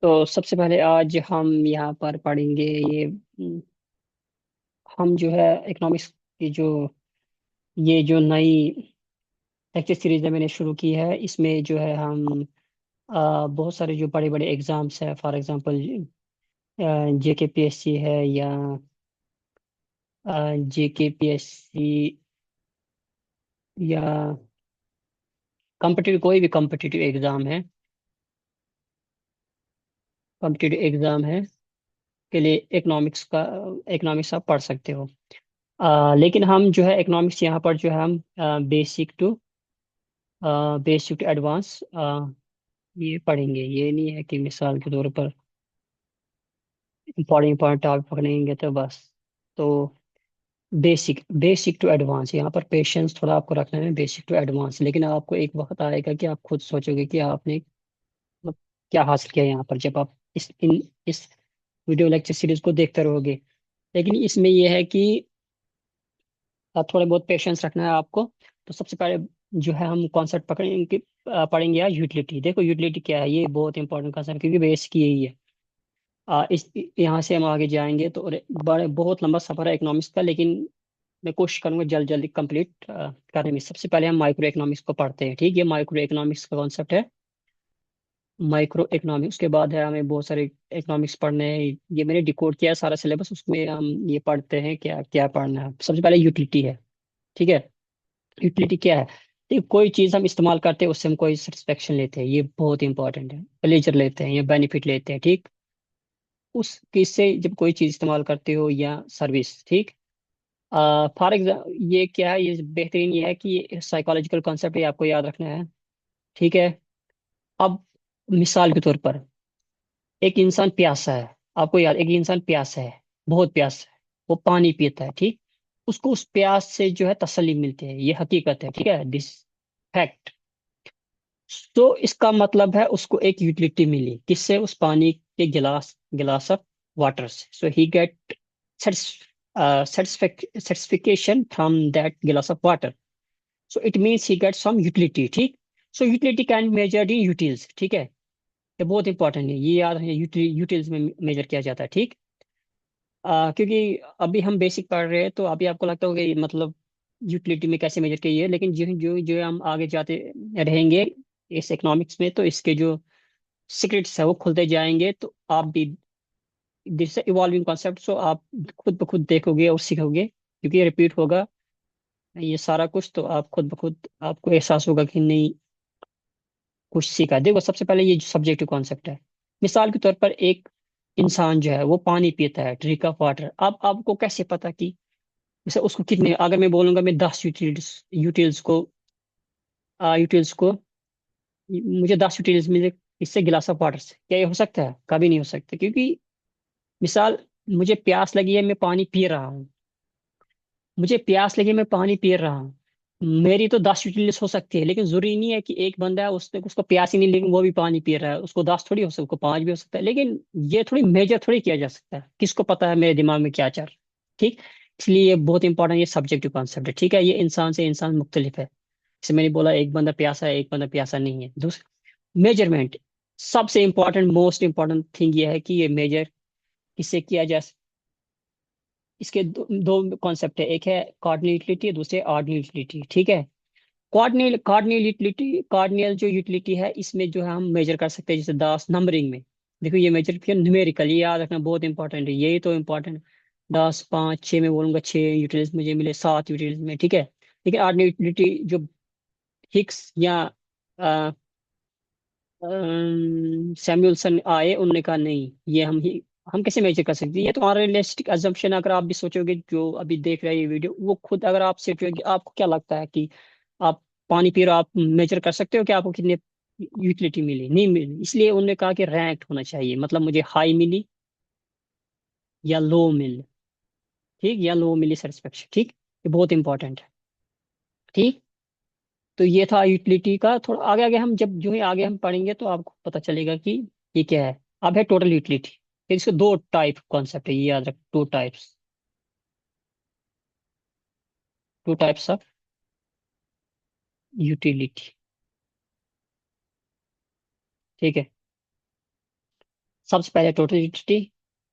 तो सबसे पहले आज हम यहाँ पर पढ़ेंगे ये हम जो है इकोनॉमिक्स की जो ये जो नई लेक्चर सीरीज है मैंने शुरू की है। इसमें जो है हम बहुत सारे जो बड़े बड़े एग्जाम्स है, फॉर एग्जांपल JKPSC है या JKPSC या कॉम्पिटिटिव कोई भी कॉम्पिटिटिव एग्जाम है के लिए इकोनॉमिक्स आप पढ़ सकते हो। लेकिन हम जो है इकोनॉमिक्स यहाँ पर जो है हम बेसिक टू एडवांस ये पढ़ेंगे। ये नहीं है कि मिसाल के तौर पर इम्पोर्टेंट टॉपिक पढ़ेंगे तो बस। तो बेसिक बेसिक टू एडवांस, यहाँ पर पेशेंस थोड़ा आपको रखना है, बेसिक टू एडवांस। लेकिन आपको एक वक्त आएगा कि आप खुद सोचोगे कि आपने मतलब क्या हासिल किया यहाँ पर, जब आप इस वीडियो लेक्चर सीरीज को देखते रहोगे। लेकिन इसमें यह है कि थोड़े बहुत पेशेंस रखना है आपको। तो सबसे पहले जो है हम कॉन्सेप्ट पढ़ेंगे यार, यूटिलिटी। देखो यूटिलिटी क्या है, ये बहुत इंपॉर्टेंट कॉन्सेप्ट क्योंकि बेस की यही है। इस यहाँ से हम आगे जाएंगे तो बड़े बहुत लंबा सफर है इकोनॉमिक्स का, लेकिन मैं कोशिश करूंगा जल्द जल्दी कंप्लीट करने में। सबसे पहले हम माइक्रो इकोनॉमिक्स को पढ़ते हैं, ठीक है। माइक्रो इकोनॉमिक्स का कॉन्सेप्ट है माइक्रो इकोनॉमिक्स। उसके बाद है हमें बहुत सारे इकोनॉमिक्स पढ़ने हैं। ये मैंने डिकोड किया है सारा सिलेबस, उसमें हम ये पढ़ते हैं क्या क्या पढ़ना है। सबसे पहले यूटिलिटी है, ठीक है। यूटिलिटी क्या है? ठीक, कोई चीज हम इस्तेमाल करते हैं, उससे हम कोई सेटिस्फेक्शन लेते हैं, ये बहुत इंपॉर्टेंट है। प्लेजर लेते हैं या बेनिफिट लेते हैं, ठीक। उस किससे जब कोई चीज इस्तेमाल करते हो या सर्विस, ठीक। फॉर एग्जाम्पल ये क्या है, ये बेहतरीन ये है कि ये साइकोलॉजिकल कॉन्सेप्ट है, आपको याद रखना है, ठीक है। अब मिसाल के तौर पर एक इंसान प्यासा है, आपको याद, एक इंसान प्यासा है, बहुत प्यासा है, वो पानी पीता है, ठीक। उसको उस प्यास से जो है तसल्ली मिलती है, ये हकीकत है, ठीक है, दिस फैक्ट। तो इसका मतलब है उसको एक यूटिलिटी मिली, किससे? उस पानी के गिलास ऑफ वाटर से। सो ही gate satisfaction from that glass of water. So it means he gets some utility, ठीक। So utility can be measured in utils, ठीक है। ये बहुत इंपॉर्टेंट है, ये याद है, यूटिल्स में मेजर किया जाता है, ठीक। क्योंकि अभी हम बेसिक पढ़ रहे हैं तो अभी आपको लगता होगा ये मतलब यूटिलिटी में कैसे मेजर किया है, लेकिन जो जो जो हम आगे जाते रहेंगे इस इकोनॉमिक्स में, तो इसके जो सीक्रेट्स है वो खुलते जाएंगे। तो आप भी दिस इवॉल्विंग कॉन्सेप्ट, सो आप खुद ब खुद देखोगे और सीखोगे, क्योंकि ये रिपीट होगा ये सारा कुछ। तो आप खुद ब खुद आपको एहसास होगा कि नहीं, कुछ सीखा। देखो सबसे पहले ये जो सब्जेक्टिव कॉन्सेप्ट है, मिसाल के तौर पर एक इंसान जो है वो पानी पीता है, ड्रिंक ऑफ वाटर। अब आपको कैसे पता कि जैसे उसको कितने, अगर मैं बोलूंगा मैं 10 यूटिल्स को यूटिल्स को मुझे 10 यूटिल्स मिले इससे गिलास ऑफ वाटर से, क्या ये हो सकता है? कभी नहीं हो सकता, क्योंकि मिसाल, मुझे प्यास लगी है, मैं पानी पी रहा हूँ। मुझे प्यास लगी, मैं पानी पी रहा हूँ। मेरी तो 10 यूटिलिटीज हो सकती है, लेकिन जरूरी नहीं है कि एक बंदा है उसने उसको प्यास ही नहीं, लेकिन वो भी पानी पी रहा है, उसको 10 थोड़ी हो सकता, उसको 5 भी हो सकता है। लेकिन ये थोड़ी मेजर थोड़ी किया जा सकता है, किसको पता है मेरे दिमाग में क्या चल रहा है, ठीक। इसलिए ये बहुत इंपॉर्टेंट, ये सब्जेक्टिव कॉन्सेप्ट है, ठीक है। ये इंसान से इंसान मुख्तलिफ है। जैसे मैंने बोला एक बंदा प्यासा है, एक बंदा प्यासा नहीं है। दूसरा मेजरमेंट, सबसे इंपॉर्टेंट मोस्ट इंपॉर्टेंट थिंग ये है कि ये मेजर किससे किया जा। इसके दो कॉन्सेप्ट है, एक है कार्डिनल यूटिलिटी, दूसरे ऑर्डिनल यूटिलिटी, ठीक है। कार्डिनल जो यूटिलिटी है, इसमें जो है हम मेजर कर सकते हैं, जैसे 10 नंबरिंग में। देखो ये मेजर किया न्यूमेरिकल, ये याद रखना बहुत इंपॉर्टेंट है, यही तो इंपॉर्टेंट। 10, 5, 6 में बोलूंगा 6 यूटिलिटीज मुझे मिले, 7 यूटिलिटीज में, ठीक है। लेकिन ऑर्डिनल यूटिलिटी जो हिक्स या सैमुअलसन आए, उनने कहा नहीं, ये हम कैसे मेजर कर सकते हैं? ये तो अनरियलिस्टिक अजम्पशन। अगर आप भी सोचोगे, जो अभी देख रहे हैं ये वीडियो, वो खुद अगर आप सोचोगे, आपको क्या लगता है कि आप पानी पी रहे हो, आप मेजर कर सकते हो कि आपको कितने यूटिलिटी मिली? नहीं मिली। इसलिए उन्होंने कहा कि रैंक होना चाहिए, मतलब मुझे हाई मिली या लो मिली, ठीक, या लो मिली सेटिस्फेक्शन, ठीक। ये बहुत इंपॉर्टेंट है, ठीक। तो ये था यूटिलिटी का। थोड़ा आगे आगे हम जब जो है आगे हम पढ़ेंगे तो आपको पता चलेगा कि ये क्या है। अब है टोटल यूटिलिटी। फिर इसके दो टाइप कॉन्सेप्ट है, ये याद रख, टू टाइप्स ऑफ यूटिलिटी, ठीक है। सबसे पहले टोटल यूटिलिटी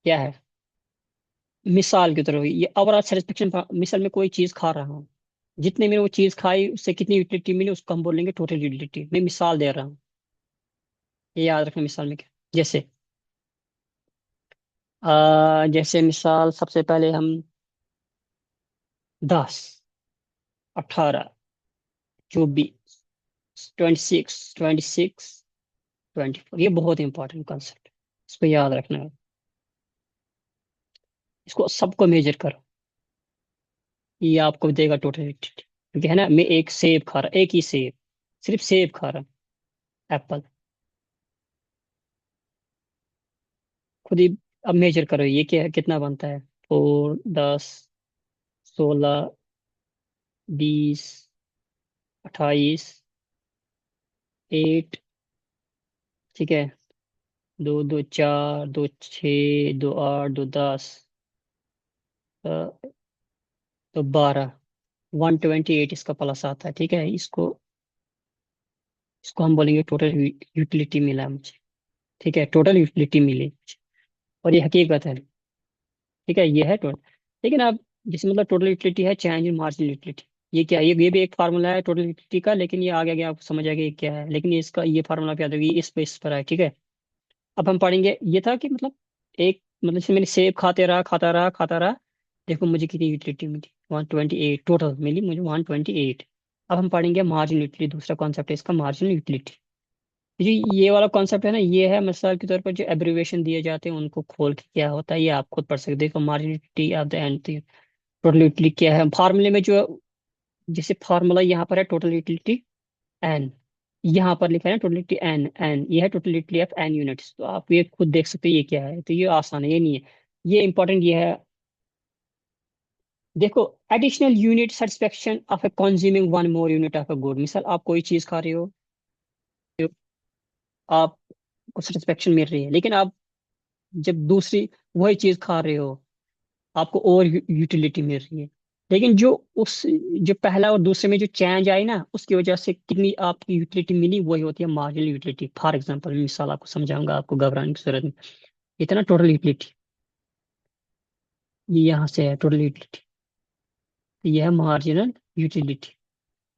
क्या है? मिसाल की तरह ये ओवरऑल सेटिस्फेक्शन, मिसाल में कोई चीज खा रहा हूँ, जितने मैंने वो चीज खाई उससे कितनी यूटिलिटी मिली उसको हम बोलेंगे टोटल यूटिलिटी। मैं मिसाल दे रहा हूँ, ये याद रखना मिसाल में क्या। जैसे जैसे मिसाल सबसे पहले हम 10, 18, 24, 26, 24, ये बहुत इंपॉर्टेंट कॉन्सेप्ट, इसको याद रखना है। इसको सबको मेजर करो, ये आपको देगा टोटल यूटिलिटी। क्योंकि है ना, मैं एक सेब खा रहा, एक ही सेब, सिर्फ सेब खा रहा, एप्पल, खुद ही अब मेजर करो ये क्या है, कितना बनता है। 4, 10, 16, 20, 28, 8, ठीक है, 2, 2, 4, 2, 6, 2, 8, 2, 10, तो 12, 128 इसका प्लस आता है, ठीक है। इसको इसको हम बोलेंगे टोटल यूटिलिटी मिला है मुझे, ठीक है, टोटल यूटिलिटी मिली मुझे। और ये हकीकत है, ठीक है, ये है टोटल। लेकिन अब जैसे मतलब टोटल यूटिलिटी है चेंज इन मार्जिनल यूटिलिटी, ये क्या है? ये भी एक फार्मूला है टोटल यूटिलिटी का, लेकिन ये आगे आगे आपको समझ आएगा ये क्या है। लेकिन इसका ये फार्मूला क्या होगी, इस पे इस पर है, ठीक है। अब हम पढ़ेंगे, ये था कि मतलब एक, मतलब जैसे मैंने सेब खाते रहा खाता रहा खाता रहा, देखो मुझे कितनी यूटिलिटी मिली, 128 टोटल मिली मुझे 128। अब हम पढ़ेंगे मार्जिनल यूटिलिटी, दूसरा कॉन्सेप्ट है इसका मार्जिनल यूटिलिटी। जी, ये वाला कॉन्सेप्ट है ना, ये है मिसाल के तौर पर जो एब्रिविएशन दिए जाते हैं उनको खोल के क्या होता है ये आप खुद पढ़ सकते हो। देखो marginality at the end, total utility क्या है फार्मूले में जो, जैसे फार्मूला यहाँ पर है टोटल यूटिलिटी एन, यहाँ पर लिखा है टोटल यूटिलिटी एन, एन ये है total utility of N units. तो आप ये खुद देख सकते हो ये क्या है, तो ये आसान है, ये नहीं है, ये इंपॉर्टेंट ये है। देखो, additional unit satisfaction of A consuming one more unit of a good, मिसाल आप कोई चीज खा रहे हो, आपको सेटिस्फेक्शन मिल रही है, लेकिन आप जब दूसरी वही चीज खा रहे हो आपको और यूटिलिटी मिल रही है। लेकिन जो उस, जो पहला और दूसरे में जो चेंज आई ना उसकी वजह से कितनी आपकी यूटिलिटी मिली वही होती है मार्जिनल यूटिलिटी। फॉर एग्जांपल मिसाल आपको समझाऊंगा, आपको घबराने की जरूरत नहीं। इतना टोटल यूटिलिटी, ये यहाँ से है टोटल यूटिलिटी, ये है मार्जिनल यूटिलिटी,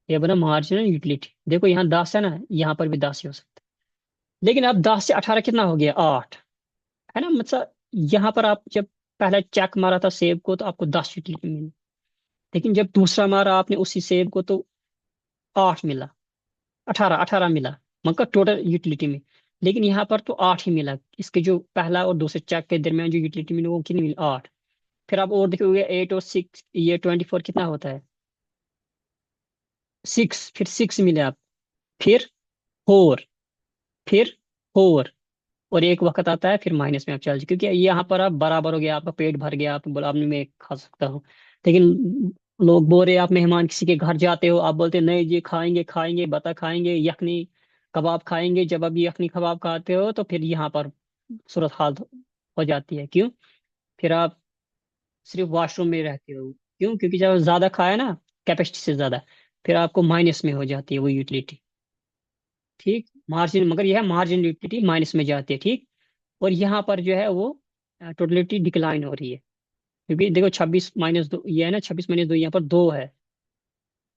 ये बना मार्जिनल यूटिलिटी। देखो यहाँ 10 है ना, यहाँ पर भी 10 ही हो सकता है। लेकिन अब 10 से 18 कितना हो गया, 8, है ना। मतलब यहाँ पर आप जब पहला चेक मारा था सेब को तो आपको 10 यूटिलिटी मिली, लेकिन जब दूसरा मारा आपने उसी सेब को तो 8 मिला, 18, 18 मिला, मतलब टोटल यूटिलिटी में। लेकिन यहाँ पर तो 8 ही मिला, इसके जो पहला और दूसरे चेक के दरमियान जो यूटिलिटी मिली वो कितनी मिली, 8। फिर आप और देखोगे 8 और 6, ये 24 कितना होता है, 6, फिर 6 मिले आप, फिर 4, फिर 4, और एक वक्त आता है फिर माइनस में आप चल जाए, क्योंकि यहाँ पर आप बराबर हो गया, आपका पेट भर गया, आप बोला आपने मैं खा सकता हूँ। लेकिन लोग बोल रहे आप मेहमान किसी के घर जाते हो, आप बोलते नहीं जी खाएंगे खाएंगे, बता खाएंगे, यखनी कबाब खाएंगे, जब आप यखनी कबाब खाते हो तो फिर यहाँ पर सूरत हाल हो जाती है। क्यों? फिर आप सिर्फ वॉशरूम में रहते हो, क्यों? क्योंकि जब ज्यादा खाया ना, कैपेसिटी से ज्यादा, फिर आपको माइनस में हो जाती है वो यूटिलिटी, ठीक। मार्जिन, मगर यह मार्जिन यूटिलिटी माइनस में जाती है, ठीक। और यहाँ पर जो है वो टोटलिटी डिक्लाइन हो रही है, क्योंकि देखो 26 - 2 ये है ना, 26 - 2 यहाँ पर 2 है,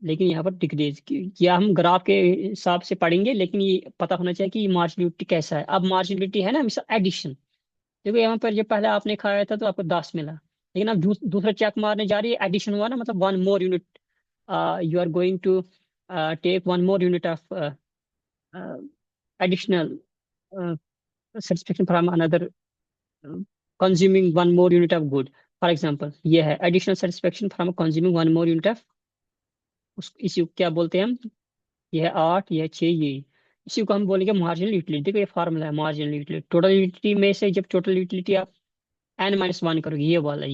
लेकिन यहाँ पर डिक्रीज या हम ग्राफ के हिसाब से पढ़ेंगे, लेकिन ये पता होना चाहिए कि मार्जिनलिटी कैसा है। अब मार्जिनलिटी है ना मिसाल एडिशन, देखो यहाँ पर जब पहले आपने खाया था तो आपको 10 मिला, लेकिन अब दूसरा चेक मारने जा रही है, एडिशन हुआ ना, मतलब one more unit, you are going to take one more unit of additional satisfaction from another consuming one more unit of good। For example ये है additional satisfaction from consuming one more unit of, इसी को क्या बोलते हैं हम, ये है 8, ये है 6, ये, इसी को हम बोलेंगे मार्जिनल यूटिलिटी। देखो ये फार्मूला है मार्जिनल यूटिलिटी, टोटल यूटिलिटी में से जब टोटल यूटिलिटी आप n - 1 करोगे, ये वाला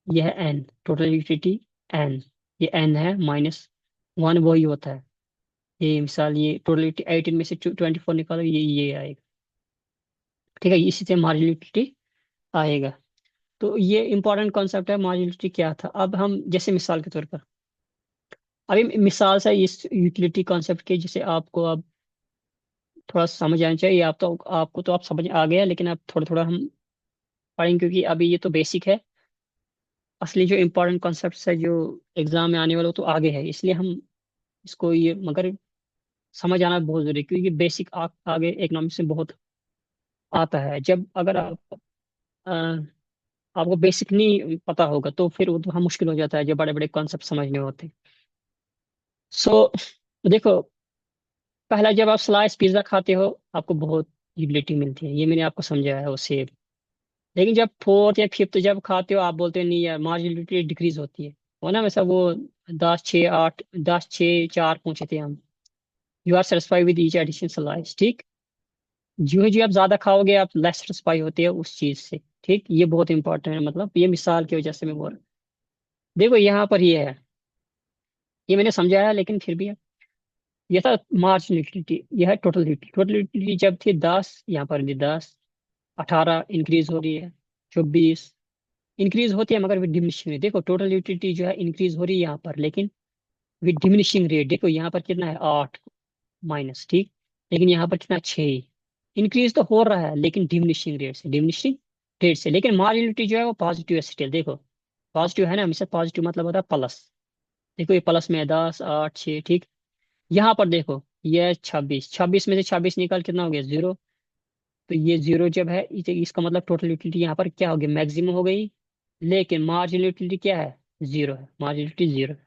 ये है n, टोटल यूटिलिटी n, ये n है -1 वही होता है। ये मिसाल ये टोटल यूटिलिटी 18 में से 24 निकालो, ये आएगा, ठीक है, इसी से मार्जिनल यूटिलिटी आएगा। तो ये इंपॉर्टेंट कॉन्सेप्ट है मार्जिनलिटी क्या था। अब हम जैसे मिसाल के तौर पर, अभी मिसाल से इस यूटिलिटी कॉन्सेप्ट के जैसे आपको अब थोड़ा समझ आना चाहिए। आप तो आपको तो आप समझ आ गया, लेकिन अब थोड़ा थोड़ा हम पढ़ेंगे, क्योंकि अभी ये तो बेसिक है। असली जो इम्पोर्टेंट कॉन्सेप्ट्स है जो एग्जाम में आने वाला, वो तो आगे है, इसलिए हम इसको ये मगर समझ आना बहुत जरूरी है, क्योंकि बेसिक आगे इकोनॉमिक्स में बहुत आता है। जब अगर आप आपको बेसिक नहीं पता होगा तो फिर वो थोड़ा मुश्किल हो जाता है जब बड़े बड़े कॉन्सेप्ट समझने होते हैं। सो देखो, पहला जब आप स्लाइस पिज्जा खाते हो, आपको बहुत यूटिलिटी मिलती है, ये मैंने आपको समझाया है उससे। लेकिन जब फोर्थ या फिफ्थ जब खाते हो, आप बोलते हो नहीं यार, मार्जिनलिटी डिक्रीज होती है। वो ना वैसा वो 10 6 8, 10 6 4 पूछे थे हम। You are satisfied with each addition slice, ठीक। जो जी आप ज्यादा खाओगे, आप लेस सेटिस्फाई होते हो उस चीज से, ठीक। ये बहुत इंपॉर्टेंट है, मतलब ये मिसाल की वजह से मैं बोल रहा हूँ। देखो यहाँ पर ये है, ये मैंने समझाया, लेकिन फिर भी ये था मार्जिनल यूटिलिटी, यह है टोटल यूटिलिटी। टोटल यूटिलिटी जब थी 10, यहाँ पर भी 10, 18 इंक्रीज हो रही है, 24 इंक्रीज होती है, मगर विद डिमिनिशिंग रेट। देखो टोटल यूटिलिटी जो है इंक्रीज हो रही है यहाँ पर, लेकिन विद डिमिनिशिंग रेट। देखो यहाँ पर कितना है, 8 माइनस, ठीक। लेकिन यहाँ पर कितना, 6। इंक्रीज तो हो रहा है लेकिन डिमिनिशिंग रेट से, डिमिनिशिंग रेट से। लेकिन मार्जिनलिटी जो है वो पॉजिटिव है स्टिल। देखो पॉजिटिव है ना, हमेशा पॉजिटिव मतलब होता है प्लस। देखो ये प्लस में है, 10 8 6, ठीक। यहाँ पर देखो ये 26, 26 में से 26 निकाल कितना हो गया, 0। तो ये 0 जब है, इसका मतलब टोटल यूटिलिटी यहाँ पर क्या हो गई, मैक्सिमम हो गई। लेकिन मार्जिनल यूटिलिटी क्या है, 0 है, मार्जिनल यूटिलिटी 0 है।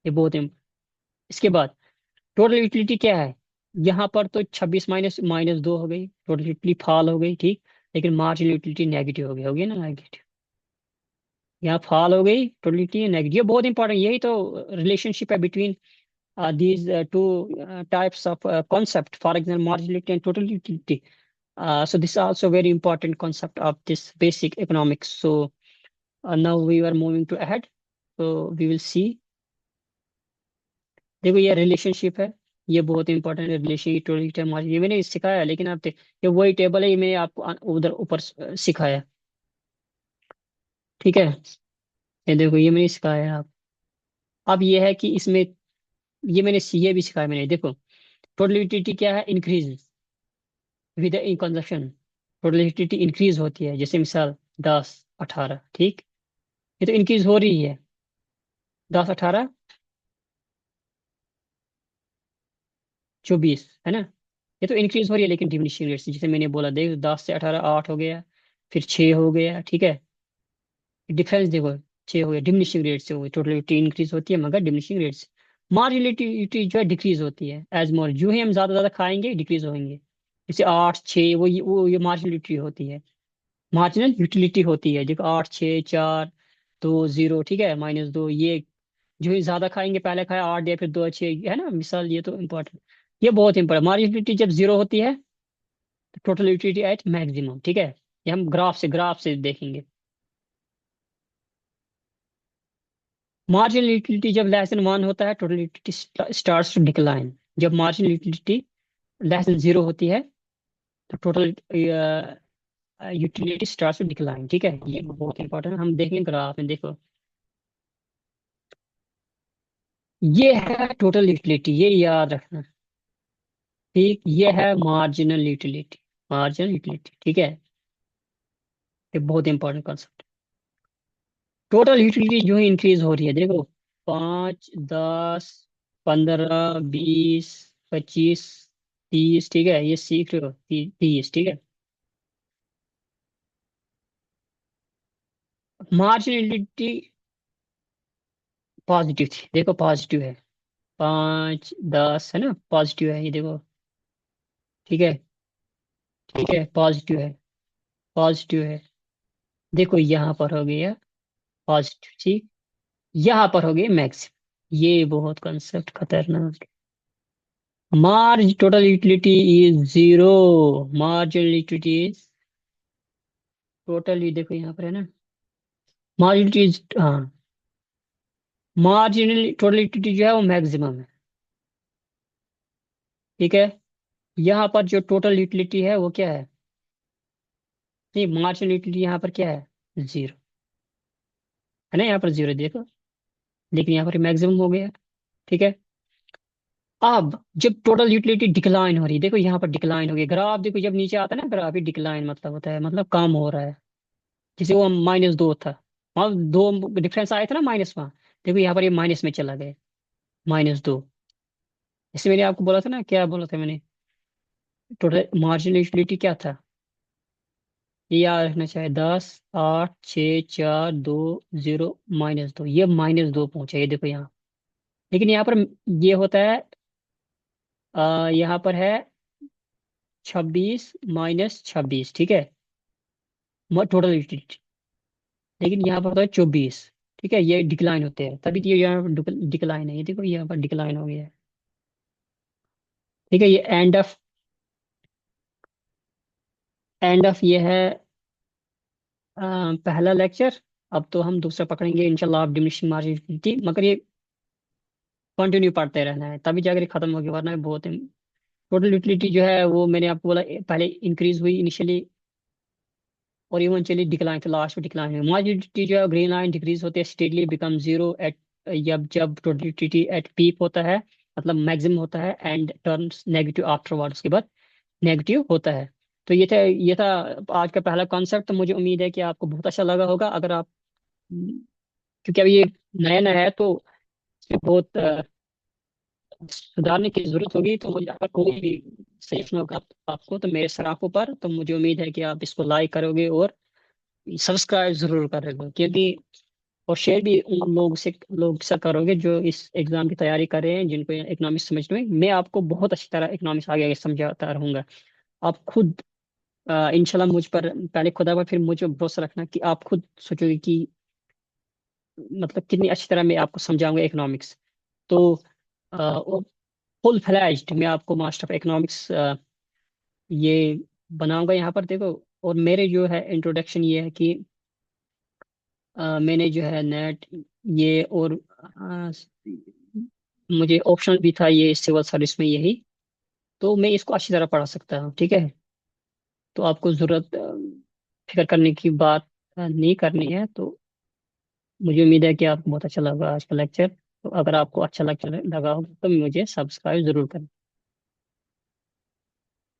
ये बहुत इसके बाद टोटल यूटिलिटी क्या है, यहाँ पर तो 26 माइनस माइनस 2 हो गई, टोटल यूटिलिटी फॉल हो गई, ठीक। लेकिन मार्जिनल यूटिलिटी नेगेटिव हो गई ना, नेगेटिव। यहाँ फॉल हो गई, टोटल यूटिलिटी नेगेटिव। ये बहुत इंपॉर्टेंट, यही तो रिलेशनशिप है between these two types of concept, for example marginality and total utility. So this is also very important concept of this basic economics. So now we are moving to ahead, so we will see। देखो ये relationship है, ये बहुत important relation, total margin, ये मैंने सिखाया है, लेकिन आप ये वही टेबल है, ये मैंने आपको उधर ऊपर सिखाया, ठीक है। ये देखो ये मैंने सिखाया है आप। अब ये है कि इसमें ये मैंने ये भी सिखाया मैंने। देखो टोटल यूटिलिटी क्या है, increase with in consumption. Productivity increase होती है, जैसे मिसाल 10 18, ठीक। ये तो इंक्रीज हो रही है, 10 18 24, है ना। ये तो इंक्रीज हो रही है, लेकिन डिमिनिशिंग रेट से, जैसे मैंने बोला, देख 10 से 18 8 हो गया, फिर 6 हो गया, ठीक है। डिफरेंस देखो, 6 हो गया, डिमिनिशिंग रेट से हो गई। टोटलिटी इंक्रीज होती है मगर डिमिनिशिंग रेट से। मार्जिनलिटी जो है डिक्रीज होती है एज मोर, जो ही हम ज्यादा ज्यादा खाएंगे डिक्रीज होंगे। जैसे 8 6, वो ये मार्जिनलिटी होती है, मार्जिनल यूटिलिटी होती है। देखो 8 6 4 2 0, ठीक है, -2, ये जो ही ज्यादा खाएंगे, पहले खाया 8 या फिर 2 6, है ना मिसाल। ये तो इम्पोर्टेंट, ये बहुत इंपॉर्टेंट। मार्जिनल यूटिलिटी जब 0 होती है तो टोटल यूटिलिटी एट मैक्सिमम, ठीक है। ये हम ग्राफ से देखेंगे। मार्जिनल यूटिलिटी जब लेस देन 1 होता है, total utility starts to decline. जब मार्जिनल यूटिलिटी लेस देन 0 होती है तो total utility starts to decline, ठीक है। ये बहुत इंपॉर्टेंट है, हम देखेंगे ग्राफ में। देखो ये है टोटल यूटिलिटी, ये याद रखना, ठीक। ये है मार्जिनल यूटिलिटी, मार्जिनल यूटिलिटी, ठीक है। ये बहुत इंपॉर्टेंट कॉन्सेप्ट। टोटल यूटिलिटी जो है इंक्रीज हो रही है, देखो 5 10 15 20 25 30, ठीक है। ये सीख रहे हो, 30, ठीक है। मार्जिनल यूटिलिटी पॉजिटिव थी, देखो पॉजिटिव है, 5 10, है ना, पॉजिटिव है ये, देखो, ठीक है। ठीक है पॉजिटिव है, पॉजिटिव है। देखो यहाँ पर हो गया पॉजिटिव, ठीक। यहाँ पर हो गए मैक्स। ये बहुत कंसेप्ट खतरनाक है। मार्ज total utility is 0, marginal utility is total, ये देखो यहाँ पर है ना, मार्जिनल इज, हाँ, मार्जिनल टोटल यूटिलिटी जो है वो मैक्सिमम है, ठीक है। यहाँ पर जो टोटल यूटिलिटी है वो क्या है, नहीं, मार्जिनल यूटिलिटी यहाँ पर क्या है, 0, है ना, यहाँ पर 0 देखो। लेकिन यहाँ पर मैक्सिमम हो गया, ठीक है। अब जब टोटल यूटिलिटी डिक्लाइन हो रही है, देखो यहाँ पर डिक्लाइन हो गई, ग्राफ देखो जब नीचे आता है ना ग्राफ, ये डिक्लाइन मतलब होता है, मतलब कम हो रहा है। जैसे वो -2 था, वहाँ दो डिफरेंस आया था ना माइनस, वहाँ देखो यहाँ पर ये माइनस में चला गया, -2। जैसे मैंने आपको बोला था ना, क्या बोला था मैंने, टोटल मार्जिनल यूटिलिटी क्या था, ये याद रखना चाहिए, 10, 8, 6, 4, 2, 0, -2, ये -2 पहुंचा, ये देखो यहाँ। लेकिन यहाँ पर ये होता है, यहाँ पर है 26 - 26, ठीक है, टोटल यूटिलिटी। लेकिन यहाँ पर होता है 24, ठीक है, ये डिक्लाइन होते हैं, तभी तो ये यहाँ पर डिक्लाइन है, ये देखो यहाँ पर डिक्लाइन हो गया है। ठीक है, ये एंड ऑफ ये है पहला लेक्चर। अब तो हम दूसरा पकड़ेंगे इंशाल्लाह, आप डिमिनिशिंग मार्जिन, मगर ये कंटिन्यू पढ़ते रहना है, तभी जाकर ये खत्म होगी, वरना ये बहुत टोटल यूटिलिटी जो है वो मैंने आपको बोला, पहले इंक्रीज हुई इनिशियली, और इवेंचुअली डिक्लाइन, फिर लास्ट में डिक्लाइन हुई। मार्जिन जो है ग्रीन लाइन डिक्रीज होती है, स्टेडली बिकम जीरो एट, जब जब टोटल यूटिलिटी एट पीक होता है, मतलब मैक्सिमम होता है, एंड टर्न्स नेगेटिव आफ्टरवर्ड, उसके बाद नेगेटिव होता है। तो ये था आज का पहला कॉन्सेप्ट। तो मुझे उम्मीद है कि आपको बहुत अच्छा लगा होगा। अगर आप, क्योंकि अभी ये नया नया है, तो इसमें बहुत सुधारने की जरूरत होगी, तो मुझे अगर कोई भी सजेशन होगा आपको, तो मेरे सराफों पर, तो मुझे उम्मीद है कि आप इसको लाइक करोगे और सब्सक्राइब जरूर करोगे, क्योंकि और शेयर भी उन लोग से करोगे जो इस एग्जाम की तैयारी कर रहे हैं, जिनको इकोनॉमिक्स समझ में, मैं आपको बहुत अच्छी तरह इकोनॉमिक्स आगे आगे समझाता रहूंगा। आप खुद इंशाल्लाह मुझ पर, पहले खुदा पर फिर मुझ पर भरोसा रखना, कि आप खुद सोचोगे कि मतलब कितनी अच्छी तरह मैं आपको समझाऊंगा इकोनॉमिक्स। तो फुल फ्लैज्ड मैं आपको मास्टर ऑफ इकोनॉमिक्स ये बनाऊंगा यहाँ पर, देखो। और मेरे जो है इंट्रोडक्शन ये है कि मैंने जो है नेट, ये और मुझे ऑप्शन भी था ये सिविल सर्विस में यही, तो मैं इसको अच्छी तरह पढ़ा सकता हूँ, ठीक है। तो आपको जरूरत फिक्र करने की बात नहीं करनी है। तो मुझे उम्मीद है कि आपको बहुत अच्छा लगा आज का लेक्चर। तो अगर आपको अच्छा लेक्चर लगा हो तो मुझे सब्सक्राइब जरूर करें।